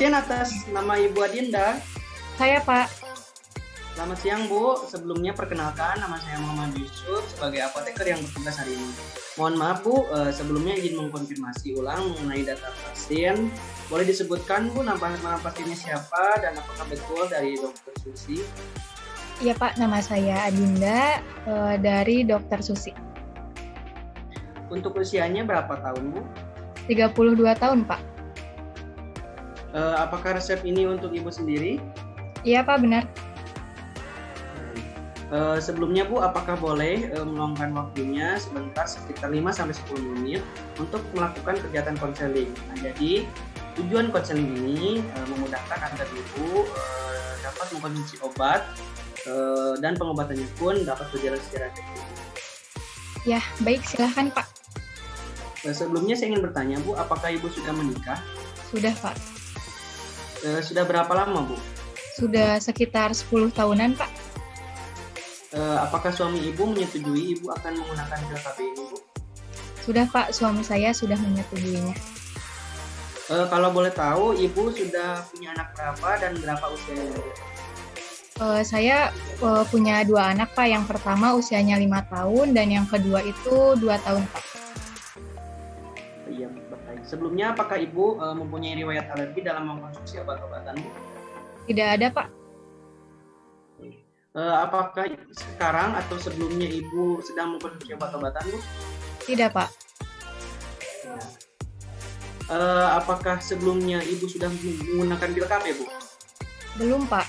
Pasien atas nama Ibu Adinda. Saya, Pak. Selamat siang, Bu. Sebelumnya perkenalkan, nama saya Muhammad Yusuf sebagai apoteker yang bertugas hari ini. Mohon maaf, Bu, sebelumnya izin mengkonfirmasi ulang mengenai data pasien. Boleh disebutkan, Bu, nama pasiennya siapa dan apakah betul dari Dokter Susi? Iya, Pak. Nama saya Adinda dari Dokter Susi. Untuk usianya berapa tahun, Bu? 32 tahun, Pak. Apakah resep ini untuk Ibu sendiri? Iya, Pak, benar. Sebelumnya, Bu, apakah boleh meluangkan waktunya sebentar sekitar 5-10 menit untuk melakukan kegiatan konseling. Nah, jadi tujuan konseling ini memudahkan agar Ibu dapat mengkonsumsi obat dan pengobatannya pun dapat berjalan secara efektif. Ya, baik. Silahkan, Pak. Sebelumnya saya ingin bertanya, Bu, apakah Ibu sudah menikah? Sudah, Pak. Sudah berapa lama, Bu? Sudah sekitar 10 tahunan, Pak. Apakah suami Ibu menyetujui Ibu akan menggunakan pil KB ini, Bu? Sudah, Pak. Suami saya sudah menyetujuinya. Kalau boleh tahu, Ibu sudah punya anak berapa dan berapa usianya, Bu? Saya punya 2 anak, Pak. Yang pertama usianya 5 tahun dan yang kedua itu 2 tahun, Pak. Iya, baik. Sebelumnya, apakah Ibu mempunyai riwayat alergi dalam mengkonsumsi obat-obatan, Bu? Tidak ada, Pak. Apakah sekarang atau sebelumnya Ibu sedang mengkonsumsi obat-obatan, Bu? Tidak, Pak. Apakah sebelumnya Ibu sudah menggunakan pil KB, Bu? Belum, Pak.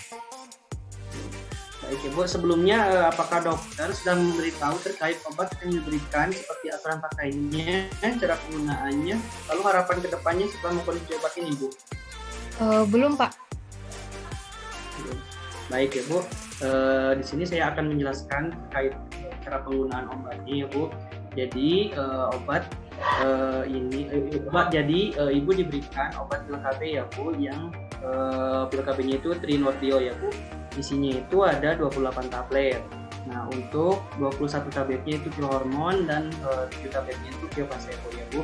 Baik, ya, Bu. Sebelumnya, apakah dokter sudah memberitahu terkait obat yang diberikan seperti aturan pakainya, cara penggunaannya, lalu harapan ke depannya setelah mengkonsumsi obat ini, Bu? Belum, Pak. Baik, ya, Bu. Di sini saya akan menjelaskan terkait cara penggunaan obatnya, ya, Bu. Jadi Ibu diberikan obat pil KB, ya, Bu, yang pil KB-nya itu Trinordio, ya, Bu. Isinya itu ada 28 tablet. Nah, untuk 21 tabletnya itu pil hormon dan 7 tabletnya itu pil placebo, ya, Bu.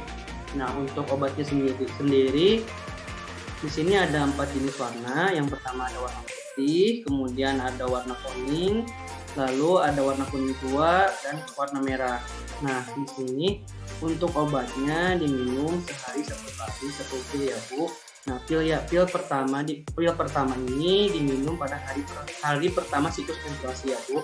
Nah, untuk obatnya sendiri di sini ada 4 jenis warna. Yang pertama ada warna putih, kemudian ada warna kuning, lalu ada warna kuning tua dan warna merah. Nah, di sini untuk obatnya diminum sehari 1 kali 1 pil, ya, Bu. Nah, pil pertama ini diminum pada hari pertama siklus menstruasi, ya, Bu.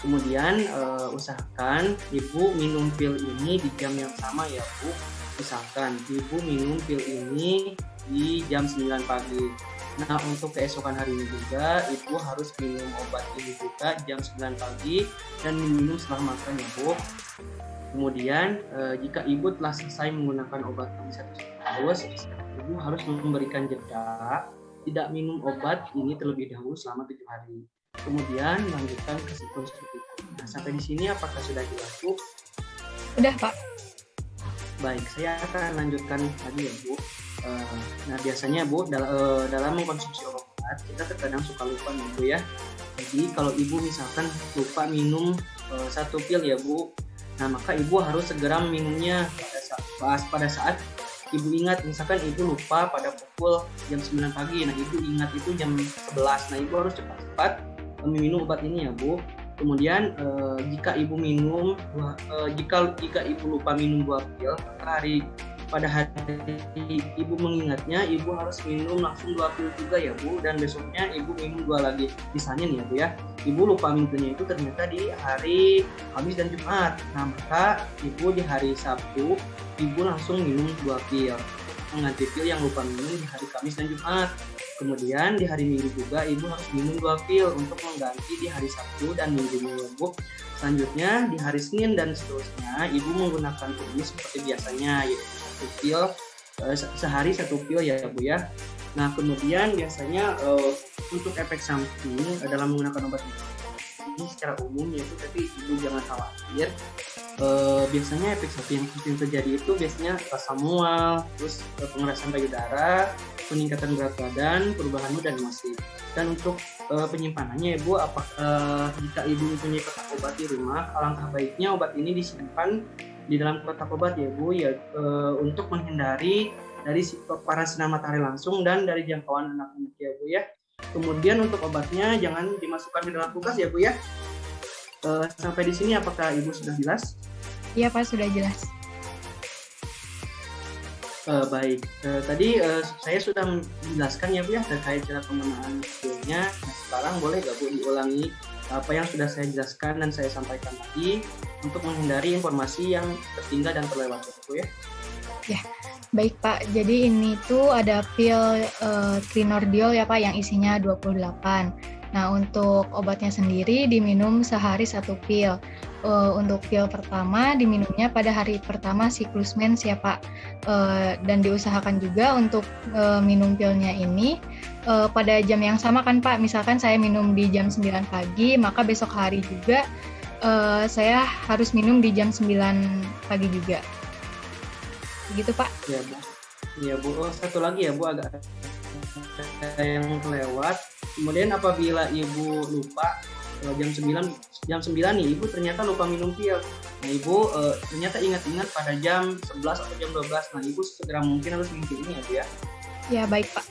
Kemudian usahakan Ibu minum pil ini di jam yang sama, ya, Bu. Misalkan Ibu minum pil ini di jam 9 pagi. Nah, untuk keesokan harinya juga Ibu harus minum obat ini juga jam 9 pagi dan diminum setelah makan, ya, Bu. Kemudian jika Ibu telah selesai menggunakan obat ini satu siklus, Ibu harus memberikan jeda tidak minum obat ini terlebih dahulu selama 7 hari. Kemudian lanjutkan ke siklus berikutnya. Nah, sampai di sini apakah sudah jelas, Bu? Udah, Pak. Baik, saya akan lanjutkan tadi, ya, Bu. Nah, biasanya, Bu, dalam mengkonsumsi obat kita terkadang suka lupa, ya, Bu, ya. Jadi kalau Ibu misalkan lupa minum 1 pil, ya, Bu, nah maka Ibu harus segera minumnya pada saat Ibu ingat. Misalkan Ibu lupa pada pukul jam 9 pagi, nah Ibu ingat itu jam 11, nah Ibu harus cepat-cepat meminum obat ini, ya, Bu. Kemudian jika Ibu lupa minum 2 pil, maka pada hari Ibu mengingatnya, Ibu harus minum langsung 2 pil juga, ya, Bu, dan besoknya Ibu minum 2 lagi. Misalnya nih, ya, Bu, ya, Ibu lupa minumnya itu ternyata di hari Kamis dan Jumat. Nah, maka Ibu di hari Sabtu Ibu langsung minum 2 pil, mengganti pil yang lupa minum di hari Kamis dan Jumat. Kemudian di hari Minggu juga Ibu harus minum 2 pil untuk mengganti di hari Sabtu dan Minggunya, ya, Bu. Selanjutnya di hari Senin dan seterusnya Ibu menggunakan pil ini seperti biasanya, yaitu 1 pil sehari 1 pil, ya, Bu, ya. Nah, kemudian biasanya untuk efek samping dalam menggunakan obat ini secara umum, yaitu tapi Ibu jangan khawatir. Biasanya efek samping yang terjadi itu biasanya rasa mual, terus pengerasan payudara, peningkatan berat badan, perubahan mood dan emosi. Dan untuk penyimpanannya, Ibu, jika Ibu mempunyai kotak obat di rumah, alangkah baiknya obat ini disimpan di dalam kotak obat, ya, Bu, ya, untuk menghindari dari paparan sinar matahari langsung dan dari jangkauan anak-anak ya Bu ya. Kemudian untuk obatnya jangan dimasukkan di dalam kulkas ya Bu ya. Sampai di sini apakah Ibu sudah jelas? Iya Pak, sudah jelas. Baik, tadi saya sudah menjelaskan ya Bu ya terkait cara penggunaan skillnya. Nah, sekarang boleh nggak Bu diulangi apa yang sudah saya jelaskan dan saya sampaikan tadi untuk menghindari informasi yang tertinggal dan terlewat ya Bu ya? Ya, baik Pak. Jadi ini tuh ada pil Trinordiol ya Pak yang isinya 28. Nah, untuk obatnya sendiri diminum sehari 1 pil. Untuk pil pertama diminumnya pada hari pertama siklus mens ya Pak. Dan diusahakan juga untuk minum pilnya ini pada jam yang sama kan Pak. Misalkan saya minum di jam 9 pagi, maka besok hari juga saya harus minum di jam 9 pagi juga. Begitu Pak. Ya Bu. Ya Bu, satu lagi ya Bu, agak yang kelewat. Kemudian apabila Ibu lupa jam 9 nih Ibu ternyata lupa minum pil. Nah Ibu ternyata ingat-ingat pada jam 11 atau jam 12. Nah Ibu segera mungkin harus minum pil ini ya Bu ya. Ya baik Pak.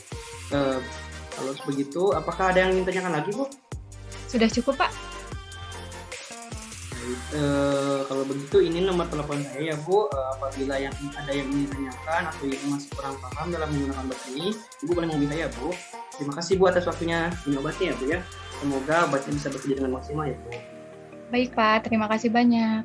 Kalau begitu apakah ada yang ingin tanyakan lagi Bu? Sudah cukup Pak. Kalau begitu ini nomor telepon saya ya Bu. Apabila ada yang ingin tanyakan atau Ibu masih kurang paham dalam menggunakan obat ini, Ibu boleh menghubungi saya Bu. Terima kasih Bu atas waktunya minum obatnya ya Bu ya. Semoga obatnya bisa bekerja dengan maksimal ya Bu. Baik Pak, terima kasih banyak.